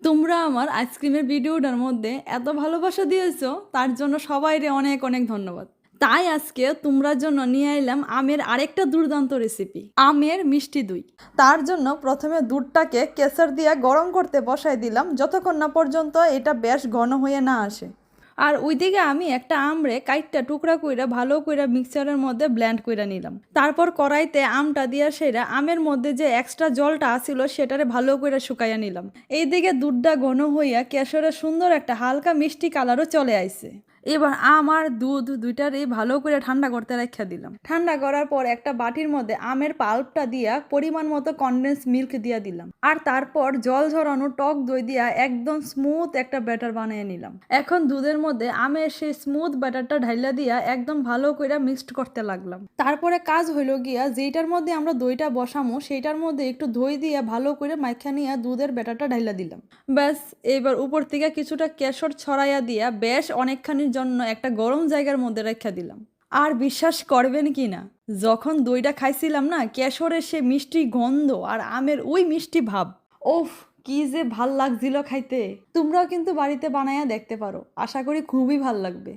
তোমরা আমার আইসক্রিমের ভিডিওটার মধ্যে এত ভালোবাসা দিয়েছো, তার জন্য সবাইরে অনেক অনেক ধন্যবাদ। তাই আজকে তোমরার জন্য নিয়ে এলাম আমের আরেকটা দুর্দান্ত রেসিপি, আমের মিষ্টি দই। তার জন্য প্রথমে দুধটাকে কেসর দিয়ে গরম করতে বসাই দিলাম, যতক্ষণ না পর্যন্ত এটা বেশ ঘন হয়ে না আসে। আর ওইদিকে আমি একটা আমরে কাইটটা টুকরা কইরা ভালো কইরা মিক্সারের মধ্যে ব্লেন্ড কইরা নিলাম। তারপর কড়াইতে আমটা দিয়া সেরা আমের মধ্যে যে এক্সট্রা জলটা আসিল সেটারে ভালো কইরা শুকাইয়া নিলাম। এইদিকে দুধটা ঘন হইয়া কেশরের সুন্দর একটা হালকা মিষ্টি কালারও চলে আইছে। এবার আম আর দুধ দুইটারই ভালো করে ঠান্ডা করতে রাখা দিলাম। ঠান্ডা করার পর একটা বাটির মধ্যে আমের পাল্পটা দিয়া পরিমাণ মতো কনডেন্স মিল্ক দিয়া দিলাম। আর তারপর জল ঝরানো টক দই দিয়া একদম স্মুথ একটা ব্যাটার বানিয়ে নিলাম। এখন দুধের মধ্যে আমের সেই স্মুথ ব্যাটারটা ঢাইলা দিয়া একদম ভালো করে মিক্সড করতে লাগলাম। তারপরে কাজ হইল গিয়া যেটার মধ্যে আমরা দইটা বসামো সেইটার মধ্যে একটু দই দিয়া ভালো করে মাইখা নিয়ে দুধের ব্যাটারটা ঢাইলা দিলাম। ব্যাস, এবার উপর থেকে কিছুটা কেশর ছড়াইয়া দিয়া বেশ অনেকখানির জন্য একটা গরম জায়গার মধ্যে রেখা দিলাম। আর বিশ্বাস করবেন কি না, যখন দইটা খাইছিলাম না, কেশরের সে মিষ্টি গন্ধ আর আমের ওই মিষ্টি ভাব, ওফ, কি যে ভাল লাগছিল খাইতে। তোমরাও কিন্তু বাড়িতে বানায়া দেখতে পারো, আশা করি খুবই ভাল লাগবে।